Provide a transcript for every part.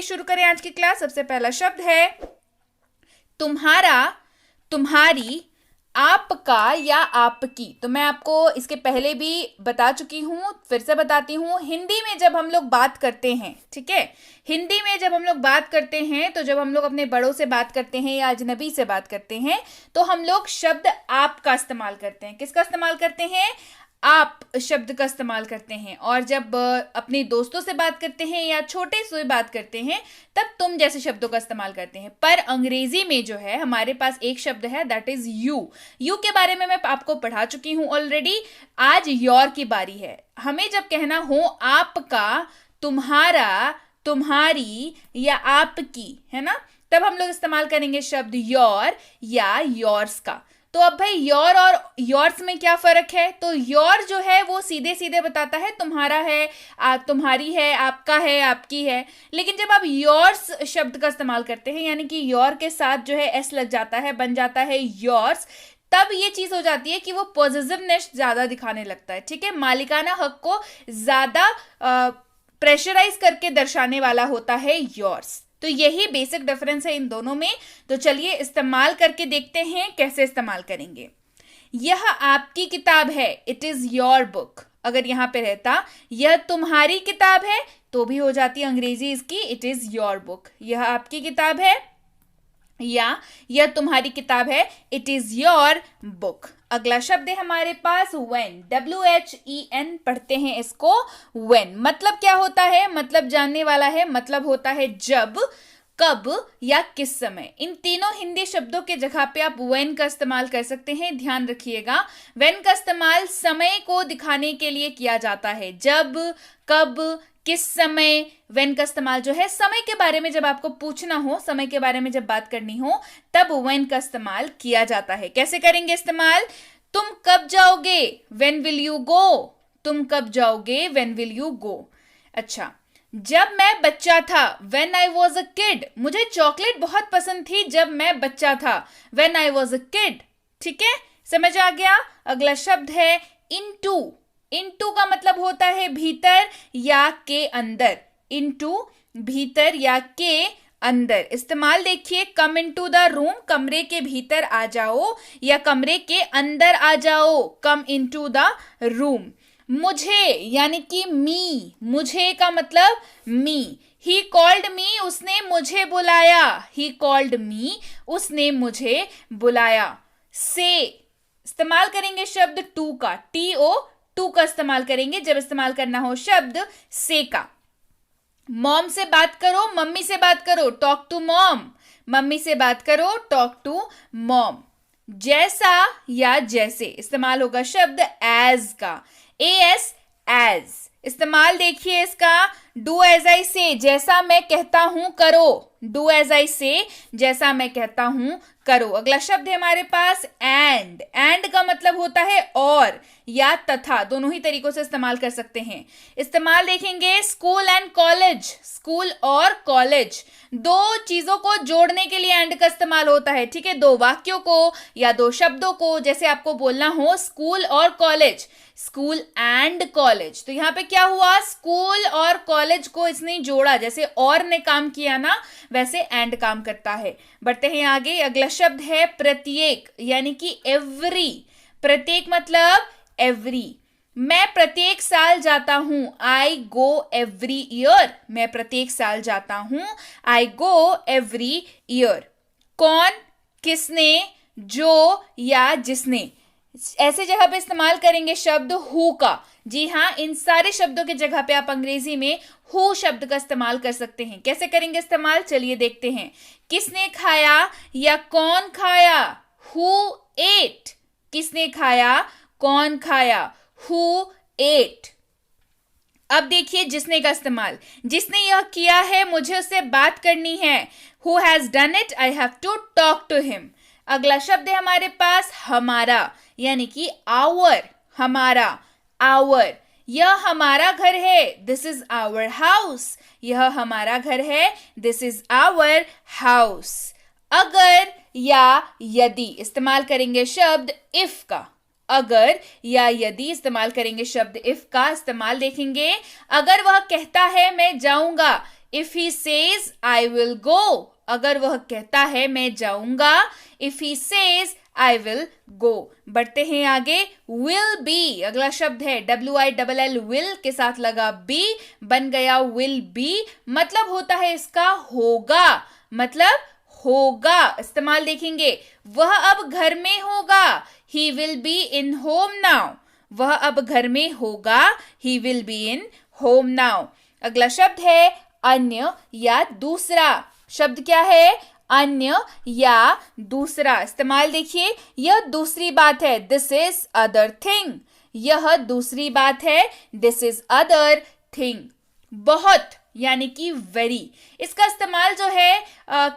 शुरू करें आज की क्लास। सबसे पहला शब्द है तुम्हारा, तुम्हारी, आपका या आपकी। तो मैं आपको इसके पहले भी बता चुकी हूँ, फिर से बताती हूँ। हिंदी में जब हम लोग बात करते हैं, ठीक है, हिंदी में जब हम लोग बात करते हैं, तो जब हम लोग अपने बड़ों से बात करते हैं या अजनबी से बात करते हैं, तो हम लोग शब्द आप का इस्तेमाल करते हैं। किसका इस्तेमाल करते हैं? आप शब्द का इस्तेमाल करते हैं। और जब अपने दोस्तों से बात करते हैं या छोटे से बात करते हैं, तब तुम जैसे शब्दों का इस्तेमाल करते हैं। पर अंग्रेजी में जो है हमारे पास एक शब्द है, दैट इज यू। यू के बारे में मैं आपको पढ़ा चुकी हूं ऑलरेडी। आज योर की बारी है। हमें जब कहना हो आपका, तुम्हारा, तुम्हारी या आपकी, है ना, तब हम लोग इस्तेमाल करेंगे शब्द योर या योर्स का। तो अब भाई योर और योर्स में क्या फर्क है? तो योर जो है वो सीधे सीधे बताता है तुम्हारा है, तुम्हारी है, आपका है, आपकी है। लेकिन जब आप योर्स शब्द का इस्तेमाल करते हैं, यानी कि योर के साथ जो है एस लग जाता है, बन जाता है योर्स, तब ये चीज हो जाती है कि वो पॉजिटिवनेस ज्यादा दिखाने लगता है। ठीक है, मालिकाना हक को ज्यादा प्रेशराइज करके दर्शाने वाला होता है योर्स। तो यही बेसिक डिफरेंस है इन दोनों में। तो चलिए इस्तेमाल करके देखते हैं कैसे इस्तेमाल करेंगे। यह आपकी किताब है, इट इज योर बुक। अगर यहां पे रहता यह तुम्हारी किताब है, तो भी हो जाती अंग्रेजी इसकी, इट इज योर बुक। यह आपकी किताब है या यह तुम्हारी किताब है, इट इज योर बुक। अगला शब्द है हमारे पास when, WHEN पढ़ते हैं इसको when। मतलब क्या होता है? मतलब जानने वाला है, मतलब होता है जब, कब या किस समय। इन तीनों हिंदी शब्दों के जगह पे आप when का इस्तेमाल कर सकते हैं। ध्यान रखिएगा, when का इस्तेमाल समय को दिखाने के लिए किया जाता है। जब, कब, किस समय। when का इस्तेमाल जो है समय के बारे में जब आपको पूछना हो, समय के बारे में जब बात करनी हो, तब when का इस्तेमाल किया जाता है। कैसे करेंगे इस्तेमाल? तुम कब जाओगे? when will you go? तुम कब जाओगे? when will you go? अच्छा, जब मैं बच्चा था, when I was a kid। मुझे चॉकलेट बहुत पसंद थी जब मैं बच्चा था, when I was a kid। ठीक है, समझ आ गया। अगला शब्द है into। into का मतलब होता है भीतर या के अंदर। into भीतर या के अंदर। इस्तेमाल देखिए, कम इनटू द रूम, कमरे के भीतर आ जाओ, या कमरे के अंदर आ जाओ, कम इनटू द रूम। मुझे यानी कि मी, मुझे का मतलब मी। ही कॉल्ड मी, उसने मुझे बुलाया। ही कॉल्ड मी, उसने मुझे बुलाया। से इस्तेमाल करेंगे शब्द टू का, TO, टू का इस्तेमाल करेंगे जब इस्तेमाल करना हो शब्द से का। मॉम से बात करो, मम्मी से बात करो, टॉक टू मॉम। मम्मी से बात करो, टॉक टू मॉम। जैसा या जैसे इस्तेमाल होगा शब्द एज का, AS, एज। इस्तेमाल देखिए इसका, डू एज आई से, जैसा मैं कहता हूं करो। डू एज आई से, जैसा मैं कहता हूं करो। अगला शब्द है हमारे पास एंड। एंड का मतलब होता है और या तथा, दोनों ही तरीकों से इस्तेमाल कर सकते हैं। इस्तेमाल देखेंगे स्कूल एंड कॉलेज, स्कूल और कॉलेज। दो चीजों को जोड़ने के लिए एंड का इस्तेमाल होता है। ठीक है, दो वाक्यों को या दो शब्दों को, जैसे आपको बोलना हो स्कूल और कॉलेज, स्कूल एंड कॉलेज। तो यहाँ पे क्या हुआ? स्कूल और कॉलेज को इसने जोड़ा, जैसे और ने काम किया ना, वैसे एंड काम करता है। बढ़ते हैं आगे। अगला शब्द है प्रत्येक, यानी कि एवरी। प्रत्येक मतलब एवरी। मैं प्रत्येक साल जाता हूं, आई गो एवरी ईयर। मैं प्रत्येक साल जाता हूं, आई गो एवरी ईयर। कौन, किसने, जो या जिसने। ऐसे जगह पे इस्तेमाल करेंगे शब्द हु का। जी हाँ, इन सारे शब्दों के जगह पे आप अंग्रेजी में हु शब्द का इस्तेमाल कर सकते हैं। कैसे करेंगे इस्तेमाल, चलिए देखते हैं। किसने खाया या कौन खाया? Who ate. किसने खाया, कौन खाया? Who ate. अब देखिए जिसने का इस्तेमाल। जिसने यह किया है, मुझे उससे बात करनी है। Who has done it, I have to talk to him. अगला शब्द है हमारे पास हमारा, यानी कि आवर। हमारा, आवर। यह हमारा घर है, दिस इज आवर हाउस। यह हमारा घर है, दिस इज आवर हाउस। अगर या यदि इस्तेमाल करेंगे शब्द इफ का। अगर या यदि इस्तेमाल करेंगे शब्द इफ का। इस्तेमाल देखेंगे, अगर वह कहता है मैं जाऊंगा, if he says I will go, अगर वह कहता है मैं जाऊंगा, if he says I will go. बढ़ते हैं आगे, विल बी अगला शब्द है, WILL विल के साथ लगा बी, बन गया विल बी। मतलब होता है इसका होगा, मतलब होगा। इस्तेमाल देखेंगे, वह अब घर में होगा, he will be in home now, वह अब घर में होगा, he will be in home now. अगला शब्द है अन्य या दूसरा। शब्द क्या है? अन्य या दूसरा। इस्तेमाल देखिए, यह दूसरी बात है, दिस इज अदर थिंग, यह दूसरी बात है, दिस इज अदर थिंग। बहुत यानी कि वेरी, इसका इस्तेमाल जो है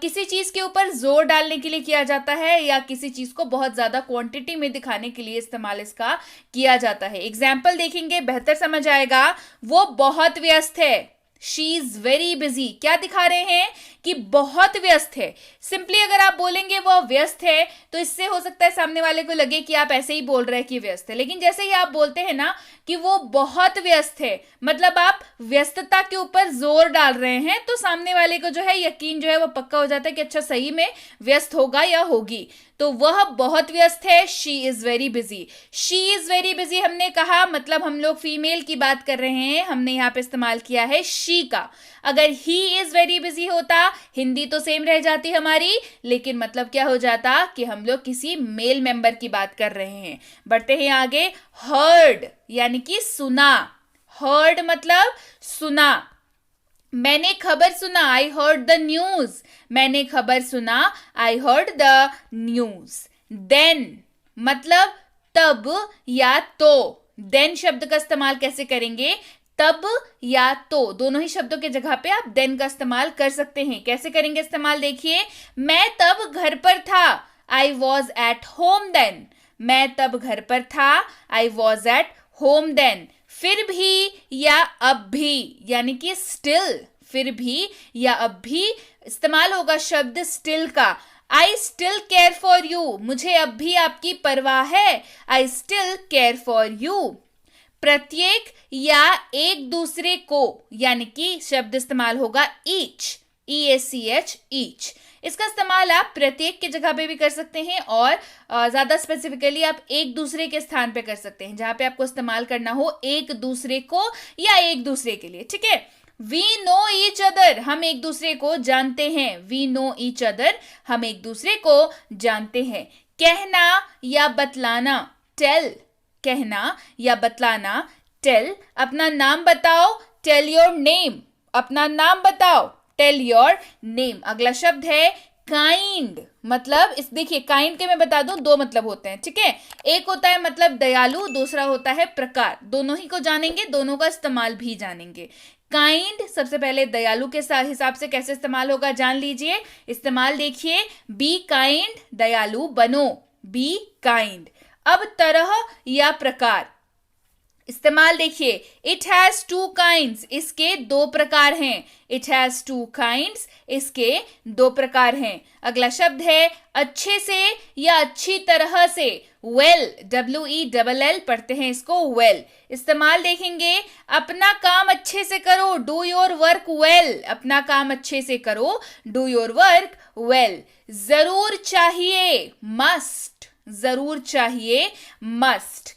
किसी चीज के ऊपर जोर डालने के लिए किया जाता है या किसी चीज को बहुत ज्यादा क्वांटिटी में दिखाने के लिए इस्तेमाल इसका किया जाता है। एग्जाम्पल देखेंगे, बेहतर समझ आएगा। वो बहुत व्यस्त है, शी इज वेरी बिजी। क्या दिखा रहे हैं? कि बहुत व्यस्त है। सिंपली अगर आप बोलेंगे वो व्यस्त है तो इससे हो सकता है सामने वाले को लगे कि आप ऐसे ही बोल रहे हैं कि व्यस्त है, लेकिन जैसे ही आप बोलते हैं ना कि वो बहुत व्यस्त है, मतलब आप व्यस्तता के ऊपर जोर डाल रहे हैं, तो सामने वाले को जो है यकीन जो है वो पक्का हो जाता है कि अच्छा सही में व्यस्त होगा या होगी। तो वह बहुत व्यस्त है, she is very busy. She is very busy हमने कहा, मतलब हम लोग फीमेल की बात कर रहे हैं, हमने यहाँ पे इस्तेमाल किया है शी का। अगर ही इज वेरी बिजी होता, हिंदी तो सेम रह जाती हमारी, लेकिन मतलब क्या हो जाता कि हम लोग किसी मेल मेंबर की बात कर रहे हैं। बढ़ते हैं आगे, हर्ड यानी कि सुना। हर्ड मतलब सुना। मैंने खबर सुना, आई हर्ड द न्यूज। मैंने खबर सुना, I heard the news. Then मतलब तब या तो। देन शब्द का इस्तेमाल कैसे करेंगे? तब या तो, दोनों ही शब्दों के जगह पे आप देन का इस्तेमाल कर सकते हैं। कैसे करेंगे इस्तेमाल देखिए, मैं तब घर पर था, I was at home then. मैं तब घर पर था, I was at home then. फिर भी या अब भी यानी कि स्टिल, फिर भी या अब भी इस्तेमाल होगा शब्द स्टिल का। I still care for you, मुझे अब भी आपकी परवाह है, I still care for you. प्रत्येक या एक दूसरे को यानी कि शब्द इस्तेमाल होगा ईच, EACH, ईच। इसका इस्तेमाल आप प्रत्येक की जगह पे भी कर सकते हैं और ज्यादा स्पेसिफिकली आप एक दूसरे के स्थान पे कर सकते हैं, जहां पे आपको इस्तेमाल करना हो एक दूसरे को या एक दूसरे के लिए। ठीक है, वी नो ईच अदर, हम एक दूसरे को जानते हैं। वी नो ईच अदर, हम एक दूसरे को जानते हैं। कहना या बतलाना, टेल। कहना या बतलाना, टेल। अपना नाम बताओ, टेल योर नेम। अपना नाम बताओ, टेल योर नेम। अगला शब्द है काइंड। मतलब इस देखिए, काइंड के मैं बता दूं दो मतलब होते हैं। ठीक है, एक होता है मतलब दयालु, दूसरा होता है प्रकार। दोनों ही को जानेंगे, दोनों का इस्तेमाल भी जानेंगे। काइंड सबसे पहले दयालु के हिसाब से कैसे इस्तेमाल होगा जान लीजिए। इस्तेमाल देखिए, बी काइंड, दयालु बनो, बी काइंड। अब तरह या प्रकार, इस्तेमाल देखिए, इट हैज टू काइंड्स, इसके दो प्रकार हैं। इट हैज टू काइंड्स, इसके दो प्रकार हैं। अगला शब्द है अच्छे से या अच्छी तरह से, वेल, WELL पढ़ते हैं इसको, वेल। इस्तेमाल देखेंगे, अपना काम अच्छे से करो, डू योर वर्क वेल। अपना काम अच्छे से करो, डू योर वर्क वेल। जरूर चाहिए, मस्ट। जरूर चाहिए, must.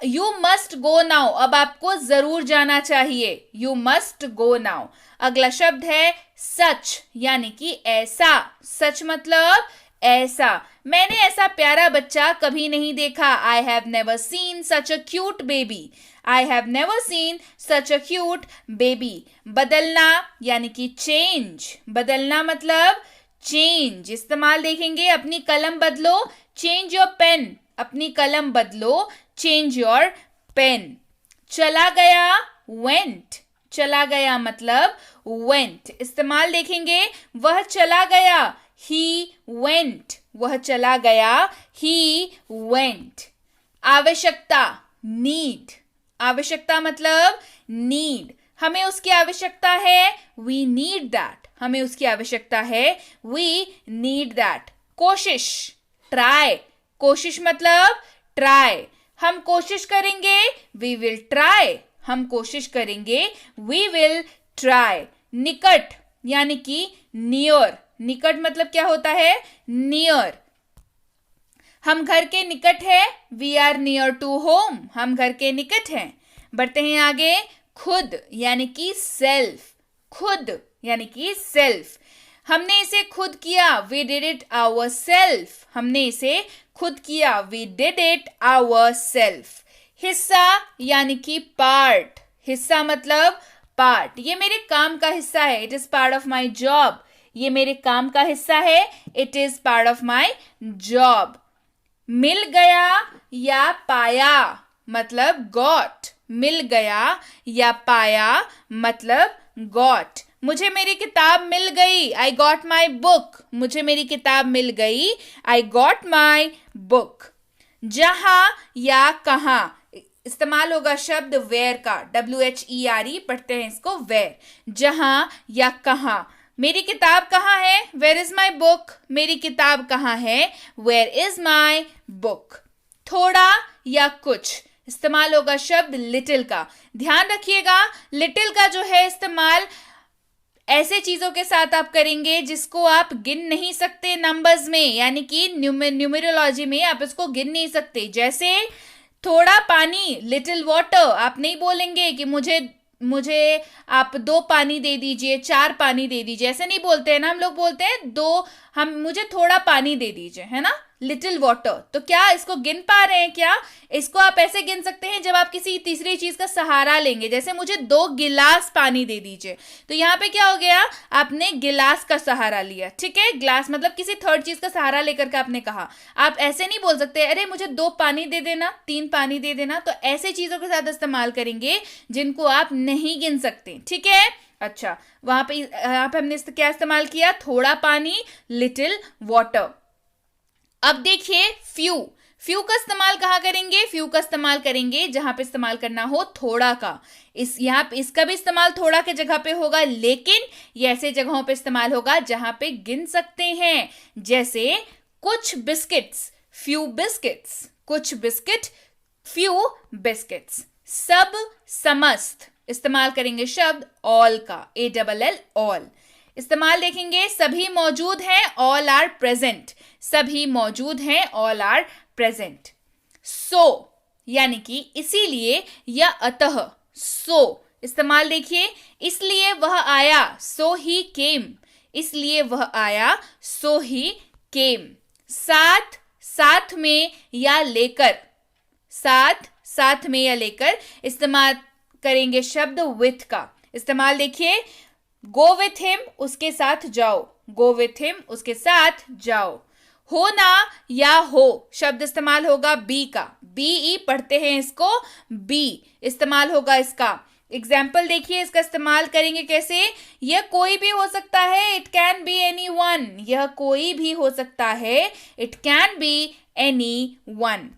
You must go now, अब आपको जरूर जाना चाहिए, यू मस्ट गो नाउ। अगला शब्द है सच यानी कि ऐसा। सच मतलब ऐसा। मैंने ऐसा प्यारा बच्चा कभी नहीं देखा, I have never seen such a cute baby. I have never seen such a cute baby. बदलना यानी कि चेंज। बदलना मतलब चेंज। इस्तेमाल देखेंगे, अपनी कलम बदलो, चेंज योर पेन। अपनी कलम बदलो, चेंज योर पेन। चला गया, वेंट। चला गया मतलब वेंट। इस्तेमाल देखेंगे, वह चला गया, ही वेंट। वह चला गया, ही वेंट। आवश्यकता, नीड। आवश्यकता मतलब नीड। हमें उसकी आवश्यकता है, वी नीड दैट। हमें उसकी आवश्यकता है, वी नीड दैट। कोशिश, ट्राई। कोशिश मतलब ट्राई। हम कोशिश करेंगे, वी विल ट्राई। हम कोशिश करेंगे, वी विल ट्राई। निकट यानी कि नियर, निकट मतलब क्या होता है, नियर। हम घर के निकट है, we are near to home, हम घर के निकट हैं। बढ़ते हैं आगे, खुद यानी कि सेल्फ, खुद यानी कि सेल्फ, हमने इसे खुद किया, we did it our self, हमने इसे खुद किया, we did it our self. हिस्सा यानी कि पार्ट, हिस्सा मतलब पार्ट, ये मेरे काम का हिस्सा है, it is part of my job, ये मेरे काम का हिस्सा है, it is part of my job. मिल गया या पाया मतलब गॉट, मिल गया या पाया मतलब गॉट। मुझे मेरी किताब मिल गई, आई गॉट माई बुक, मुझे मेरी किताब मिल गई, आई गॉट माई बुक। जहां या कहां, इस्तेमाल होगा शब्द वेयर का, WHERE पढ़ते हैं इसको, वेयर, जहां या कहां। मेरी किताब कहाँ है, वेयर इज माई बुक, मेरी किताब कहाँ है, वेयर इज माई बुक। थोड़ा या कुछ, इस्तेमाल होगा शब्द लिटिल का। ध्यान रखिएगा, लिटिल का जो है इस्तेमाल ऐसे चीजों के साथ आप करेंगे जिसको आप गिन नहीं सकते नंबर्स में, यानी कि न्यूमेरोलॉजी में आप इसको गिन नहीं सकते। जैसे थोड़ा पानी, लिटिल वाटर, आप नहीं बोलेंगे कि मुझे आप 2 पानी दे दीजिए, 4 पानी दे दीजिए, ऐसे नहीं बोलते हैं ना, हम लोग बोलते हैं मुझे थोड़ा पानी दे दीजिए, है ना, लिटिल वाटर। तो क्या इसको गिन पा रहे हैं क्या? इसको आप ऐसे गिन सकते हैं जब आप किसी तीसरी चीज का सहारा लेंगे, जैसे मुझे 2 गिलास पानी दे दीजिए, तो यहाँ पे क्या हो गया, आपने गिलास का सहारा लिया, ठीक है, ग्लास मतलब किसी थर्ड चीज का सहारा लेकर के आपने कहा। आप ऐसे नहीं बोल सकते अरे मुझे 2 पानी दे देना, 3 पानी दे देना, तो ऐसे चीजों के साथ इस्तेमाल करेंगे जिनको आप नहीं गिन सकते, ठीक है। अच्छा, वहां पे यहाँ पे हमने क्या इस्तेमाल किया, थोड़ा पानी, लिटिल वाटर। अब देखिए फ्यू, फ्यू का इस्तेमाल कहाँ करेंगे, फ्यू का इस्तेमाल करेंगे जहां पे इस्तेमाल करना हो थोड़ा का। यहाँ पे इसका भी इस्तेमाल थोड़ा के जगह पे होगा, लेकिन ये ऐसे जगहों पे इस्तेमाल होगा जहां पे गिन सकते हैं, जैसे कुछ बिस्किट्स, फ्यू बिस्किट्स, कुछ बिस्किट, फ्यू बिस्किट्स। सब, समस्त, इस्तेमाल करेंगे शब्द ऑल का, ALL ऑल। इस्तेमाल देखेंगे, सभी मौजूद हैं, ऑल आर प्रेजेंट, सभी मौजूद हैं, ऑल आर प्रेजेंट। सो यानी कि इसीलिए या अतः, सो इस्तेमाल देखिए, इसलिए वह आया, सो ही केम, इसलिए वह आया, सो ही केम। साथ, साथ में या लेकर, साथ, साथ में या लेकर, इस्तेमाल करेंगे शब्द विथ का। इस्तेमाल देखिए, गो विथ हिम, उसके साथ जाओ, गो विथ हिम, उसके साथ जाओ। होना या हो, शब्द इस्तेमाल होगा बी का, BE पढ़ते हैं इसको, बी इस्तेमाल होगा इसका। एग्जाम्पल देखिए, इसका इस्तेमाल करेंगे कैसे, यह कोई भी हो सकता है, it can be any one, यह कोई भी हो सकता है, it can be any one.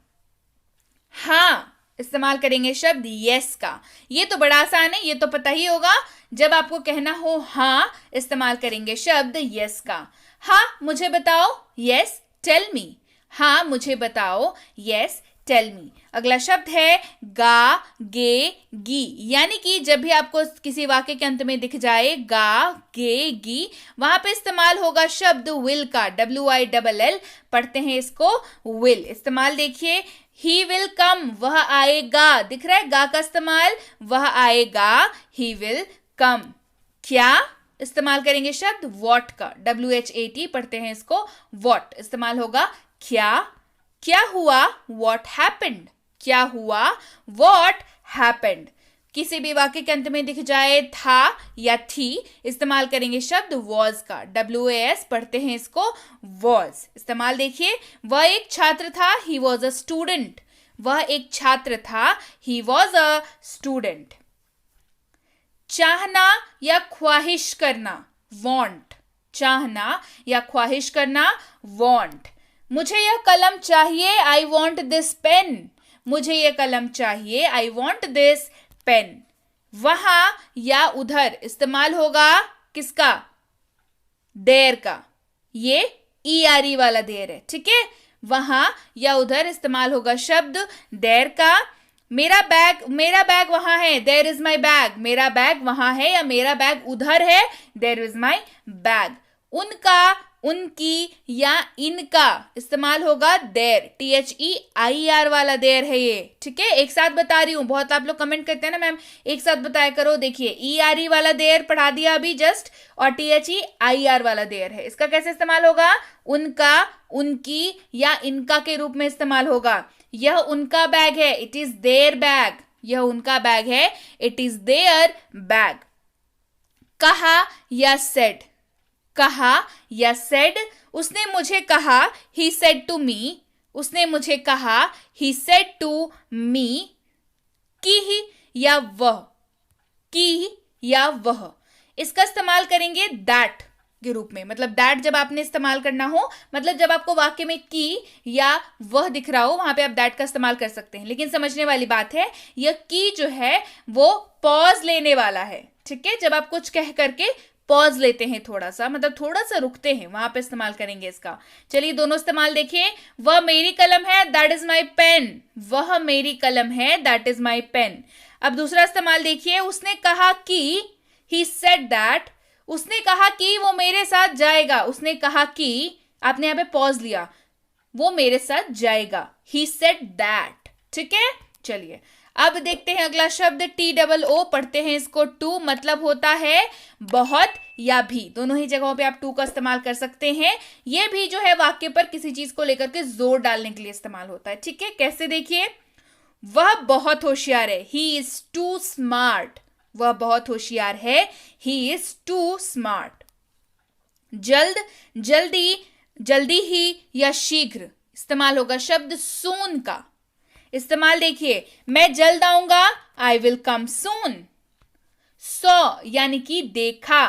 हाँ, इस्तेमाल करेंगे शब्द यस का, ये तो बड़ा आसान है, ये तो पता ही होगा, जब आपको कहना हो हाँ, इस्तेमाल करेंगे शब्द यस का। हाँ मुझे बताओ, यस टेल मी, हाँ मुझे बताओ, यस टेल मी। अगला शब्द है गा, गे, गी, यानी कि जब भी आपको किसी वाक्य के अंत में दिख जाए गा, गे, गी, वहां पे इस्तेमाल होगा शब्द विल का, WILL पढ़ते हैं इसको, विल। इस्तेमाल देखिए, ही विल कम, वह आएगा, दिख रहा है गा का इस्तेमाल, वह आएगा, ही विल कम। क्या, इस्तेमाल करेंगे शब्द वॉट का, WHAT पढ़ते हैं इसको, वॉट इस्तेमाल होगा क्या। क्या हुआ, वॉट हैपेंड, क्या हुआ, वॉट हैपेंड। किसी भी वाक्य के अंत में दिख जाए था या थी, इस्तेमाल करेंगे शब्द वॉज का, WAS पढ़ते हैं इसको, वॉज। इस्तेमाल देखिए, वह एक छात्र था, ही वॉज अ स्टूडेंट, वह एक छात्र था, ही वॉज अ स्टूडेंट। चाहना या ख्वाहिश करना, वांट, चाहना या ख्वाहिश करना, वांट। मुझे यह कलम चाहिए, आई वॉन्ट दिस पेन, मुझे यह कलम चाहिए, आई वॉन्ट दिस पेन। वहां या उधर, इस्तेमाल होगा किसका, देयर का, ये ERE वाला देयर है, ठीक है। वहां या उधर इस्तेमाल होगा शब्द देयर का। मेरा बैग वहां है, देयर इज माई बैग, मेरा बैग वहां है या मेरा बैग उधर है, देयर इज माई बैग। उनका, उनकी या इनका इस्तेमाल होगा देयर, THEIR वाला देयर है ये, ठीक है। एक साथ बता रही हूं, बहुत आप लोग कमेंट करते हैं ना मैम एक साथ बताया करो, देखिए ERE वाला देयर पढ़ा दिया अभी जस्ट, और THEIR वाला देयर है। इसका कैसे इस्तेमाल होगा? उनका, उनकी या इनका के रूप में इस्तेमाल होगा। यह उनका बैग है, इट इज देयर बैग, यह उनका बैग है, इट इज देयर बैग। कहा या सेड, कहा या सेड, उसने मुझे कहा, ही सेड टू मी, उसने मुझे कहा, ही सेड टू मी। की या वह, की या वह, इसका इस्तेमाल करेंगे दैट के रूप में। मतलब दैट जब आपने इस्तेमाल करना हो, मतलब जब आपको वाक्य में की या वह दिख रहा हो, वहां पे आप दैट का इस्तेमाल कर सकते हैं। लेकिन समझने वाली बात है, यह की जो है वो पॉज लेने वाला है, ठीक है। जब आप कुछ कह करके पॉज लेते हैं थोड़ा सा, मतलब थोड़ा सा रुकते हैं, वहां पे इस्तेमाल करेंगे इसका। चलिए दोनों इस्तेमाल देखिए। वह मेरी कलम है, दैट इज माई पेन, वह मेरी कलम है, दैट इज माई पेन। अब दूसरा इस्तेमाल देखिए, उसने कहा कि, ही सेड दैट, उसने कहा कि वो मेरे साथ जाएगा, उसने कहा कि, आपने यहां पे पॉज लिया, वो मेरे साथ जाएगा, ही सेड दैट, ठीक है। चलिए अब देखते हैं अगला शब्द TOO, पढ़ते हैं इसको। टू मतलब होता है बहुत या भी, दोनों ही जगहों पे आप टू का इस्तेमाल कर सकते हैं। ये भी जो है वाक्य पर किसी चीज को लेकर के जोर डालने के लिए इस्तेमाल होता है, ठीक है। कैसे देखिए, वह बहुत होशियार है, ही इज टू स्मार्ट, वह बहुत होशियार है, ही इज टू स्मार्ट। जल्द, जल्दी, जल्दी ही या शीघ्र, इस्तेमाल होगा शब्द सून का। इस्तेमाल देखिए, मैं जल्द आऊंगा, I will come soon. Saw यानी कि देखा,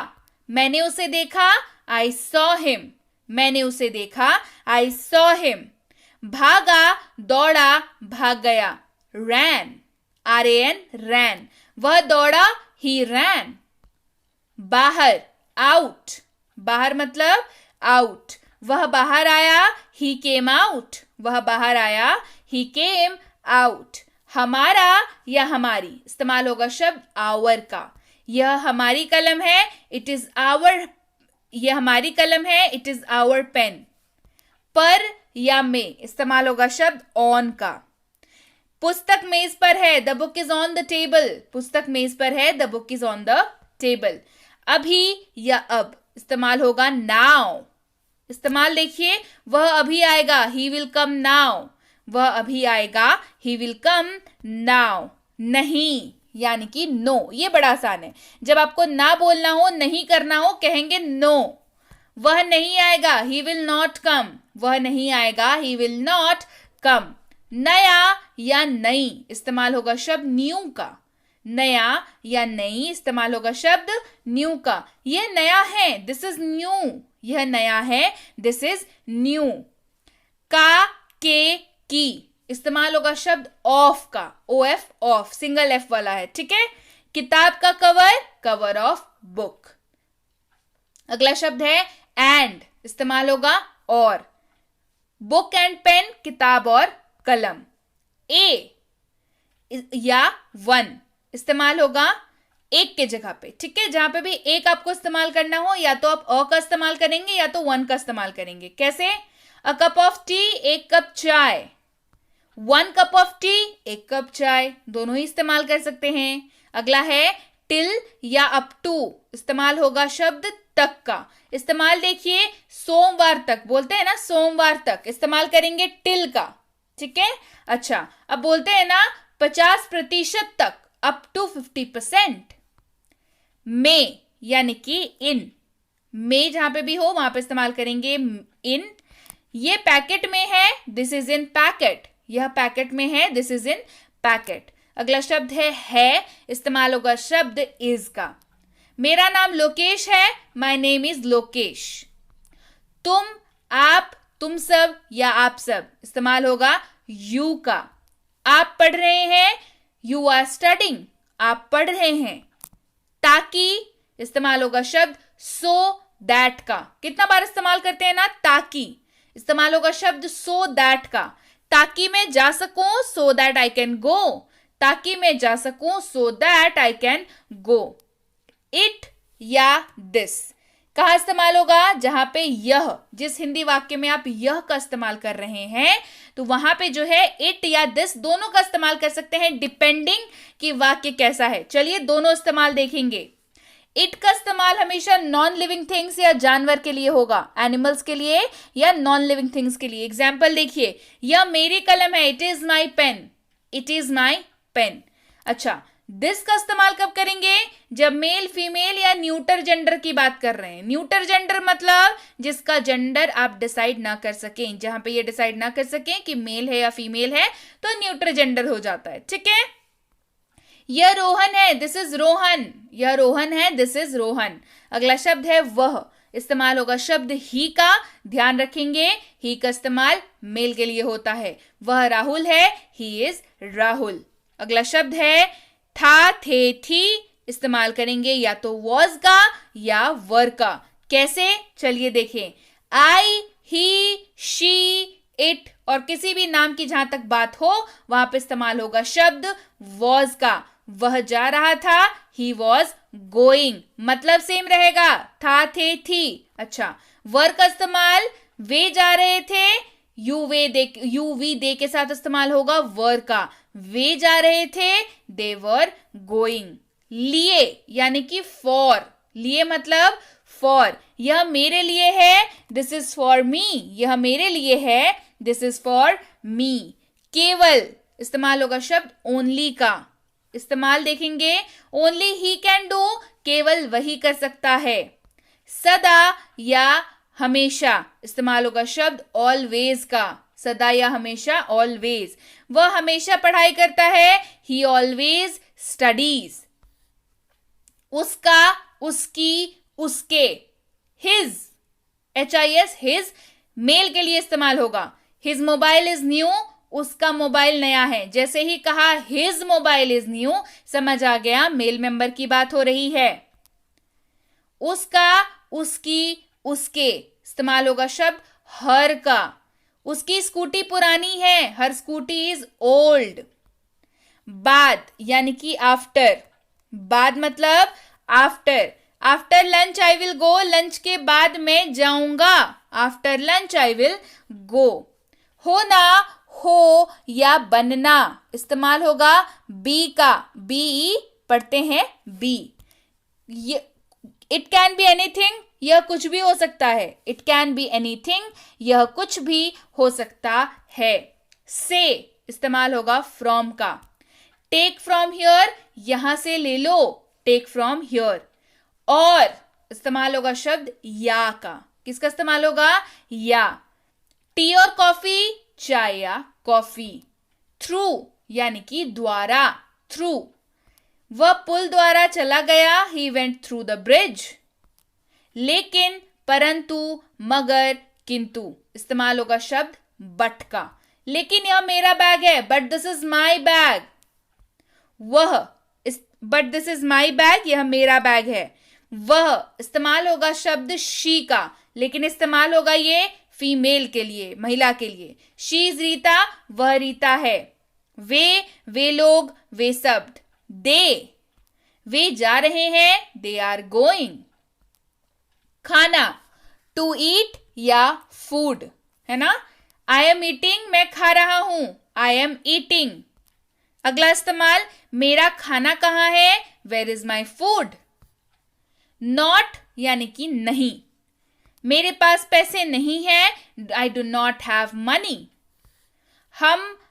मैंने उसे देखा, आई सॉ हिम, मैंने उसे देखा, आई सॉ हिम। भागा, दौड़ा, भाग गया, रैन, RAN, रैन, वह दौड़ा, ही रैन। बाहर, आउट, बाहर मतलब आउट, वह बाहर आया, ही केम आउट, वह बाहर आया, ही केम आउट। हमारा या हमारी, इस्तेमाल होगा शब्द आवर का। यह हमारी कलम है, इट इज आवर, यह हमारी कलम है, इट इज आवर पेन। पर या में, इस्तेमाल होगा शब्द ऑन का। पुस्तक मेज पर है, the book is on the table, पुस्तक मेज पर है, the book is on the table. अभी या अब, इस्तेमाल होगा नाउ। इस्तेमाल देखिए, वह अभी आएगा, ही विल कम नाउ, वह अभी आएगा, ही विल कम नाउ। नहीं यानी कि नो, ये बड़ा आसान है। जब आपको ना बोलना हो, नहीं करना हो, कहेंगे नो। वह नहीं आएगा, ही विल नॉट कम, वह नहीं आएगा, ही विल नॉट कम। नया या नई, इस्तेमाल होगा शब्द न्यू का। नया या नई, इस्तेमाल होगा शब्द न्यू का। यह नया है, दिस इज न्यू, यह नया है, दिस इज न्यू। का, के, की, इस्तेमाल होगा शब्द ऑफ का, OF, ऑफ, सिंगल F वाला है, ठीक है। किताब का कवर, कवर ऑफ बुक। अगला शब्द है एंड, इस्तेमाल होगा और। बुक एंड पेन, किताब और कलम। ए या वन, इस्तेमाल होगा एक के जगह पे, ठीक है। जहां पे भी एक आपको इस्तेमाल करना हो, या तो आप अ का इस्तेमाल करेंगे या तो वन का इस्तेमाल करेंगे। कैसे? अ कप ऑफ टी, एक कप चाय। 1 कप ऑफ टी, एक कप चाय, दोनों ही इस्तेमाल कर सकते हैं। अगला है टिल या अप टू, इस्तेमाल होगा शब्द तक का। इस्तेमाल देखिए, सोमवार तक बोलते हैं ना, सोमवार तक, इस्तेमाल करेंगे टिल का, ठीक है। अच्छा, अब बोलते हैं ना 50% तक, अप टू 50%। में यानी कि इन, में जहां पे भी हो वहां पे इस्तेमाल करेंगे इन। ये पैकेट में है, दिस इज इन पैकेट, यह पैकेट में है, दिस इज इन पैकेट। अगला शब्द है, इस्तेमाल होगा शब्द इज का। मेरा नाम लोकेश है, माई नेम इज लोकेश। तुम, आप, तुम सब या आप सब, इस्तेमाल होगा यू का। आप पढ़ रहे हैं, यू आर स्टडिंग, आप पढ़ रहे हैं। ताकि, इस्तेमाल होगा शब्द सो दैट का। कितना बार इस्तेमाल करते हैं ना, ताकि, इस्तेमाल होगा शब्द सो दैट का। ताकि मैं जा सकूं, so that I can go. ताकि मैं जा सकूं, so that I can go. It या दिस कहाँ इस्तेमाल होगा? जहां पे यह, जिस हिंदी वाक्य में आप यह का इस्तेमाल कर रहे हैं, तो वहां पे जो है इट या दिस दोनों का इस्तेमाल कर सकते हैं, डिपेंडिंग कि वाक्य कैसा है। चलिए दोनों इस्तेमाल देखेंगे। इट का इस्तेमाल हमेशा नॉन लिविंग थिंग्स या जानवर के लिए होगा, एनिमल्स के लिए या नॉन लिविंग थिंग्स के लिए। एग्जाम्पल देखिए, यह मेरी कलम है, it is my pen, it is my pen. अच्छा, दिस का इस्तेमाल कब करेंगे? जब मेल, फीमेल या न्यूटर जेंडर की बात कर रहे हैं। न्यूटर जेंडर मतलब जिसका जेंडर आप डिसाइड ना कर सकें, जहां पे ये डिसाइड ना कर सकें कि मेल है या फीमेल है, तो न्यूटर जेंडर हो जाता है। ठीक है, यह रोहन है, दिस इज रोहन, यह रोहन है, दिस इज रोहन। अगला शब्द है वह, इस्तेमाल होगा शब्द ही का। ध्यान रखेंगे, ही का इस्तेमाल मेल के लिए होता है। वह राहुल है, ही इज राहुल। अगला शब्द है था, थे, थी, इस्तेमाल करेंगे या तो वॉज का या वर का। कैसे? चलिए देखें। आई, ही, शी, इट और किसी भी नाम की जहां तक बात हो वहां पे इस्तेमाल होगा शब्द वॉज का। वह जा रहा था, ही वॉज गोइंग, मतलब सेम रहेगा, था, थे, थी। अच्छा, वर का इस्तेमाल वे जा रहे थे, यू वी दे के साथ इस्तेमाल होगा वर का। वे जा रहे थे, दे वर गोइंग। लिए यानी कि फॉर, लिए मतलब फॉर। यह मेरे लिए है, दिस इज फॉर मी, यह मेरे लिए है, दिस इज फॉर मी। केवल, इस्तेमाल होगा शब्द ओनली का। इस्तेमाल देखेंगे, ओनली ही कैन डू, केवल वही कर सकता है। सदा या हमेशा, इस्तेमाल होगा शब्द ऑलवेज का। सदा या हमेशा, ऑलवेज। वह हमेशा पढ़ाई करता है, ही ऑलवेज स्टडीज। उसका, उसकी, उसके। हिज, HIS, हिज मेल के लिए इस्तेमाल होगा। हिज मोबाइल इज न्यू, उसका मोबाइल नया है। जैसे ही कहा हिज मोबाइल इज न्यू, समझ आ गया मेल मेंबर की बात हो रही है। उसका, उसकी, उसके, इस्तेमाल होगा शब्द हर का। उसकी स्कूटी पुरानी है, हर स्कूटी इज ओल्ड। बाद यानी कि आफ्टर, बाद मतलब after. After lunch I will go, lunch के बाद मैं जाऊंगा। After lunch I will go. होना, हो या बनना, इस्तेमाल होगा बी का। बी पढ़ते हैं be. It can be anything, यह कुछ भी हो सकता है। इट कैन बी एनीथिंग, यह कुछ भी हो सकता है। से, इस्तेमाल होगा फ्रॉम का। टेक फ्रॉम हियर, यहां से ले लो, टेक फ्रॉम हियर। और इस्तेमाल होगा शब्द या का। किसका इस्तेमाल होगा? या। टी और कॉफी, चाय या कॉफी। थ्रू यानी कि द्वारा, थ्रू। वह पुल द्वारा चला गया, he went through the bridge. लेकिन, परंतु, मगर, किंतु, इस्तेमाल होगा शब्द बट का। लेकिन यह मेरा बैग है, but this is my bag. वह, but this is my bag, यह मेरा बैग है। वह, इस्तेमाल होगा शब्द शी का, लेकिन इस्तेमाल होगा ये फीमेल के लिए, महिला के लिए। शी इज रीता, वह रीता है। वे लोग, वे शब्द। दे, वे जा रहे हैं, दे आर गोइंग। खाना, टू ईट या फूड, है ना। आई एम ईटिंग, मैं खा रहा हूं, आई एम ईटिंग। अगला इस्तेमाल, मेरा खाना कहाँ है, where is my food. Not यानी कि नहीं, मेरे पास पैसे नहीं है, I do not have money.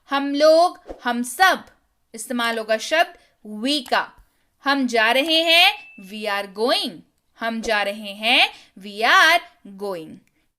हम लोग, हम सब, इस्तेमाल होगा शब्द वी का। हम जा रहे हैं, वी आर गोइंग। हम जा रहे हैं, वी आर गोइंग।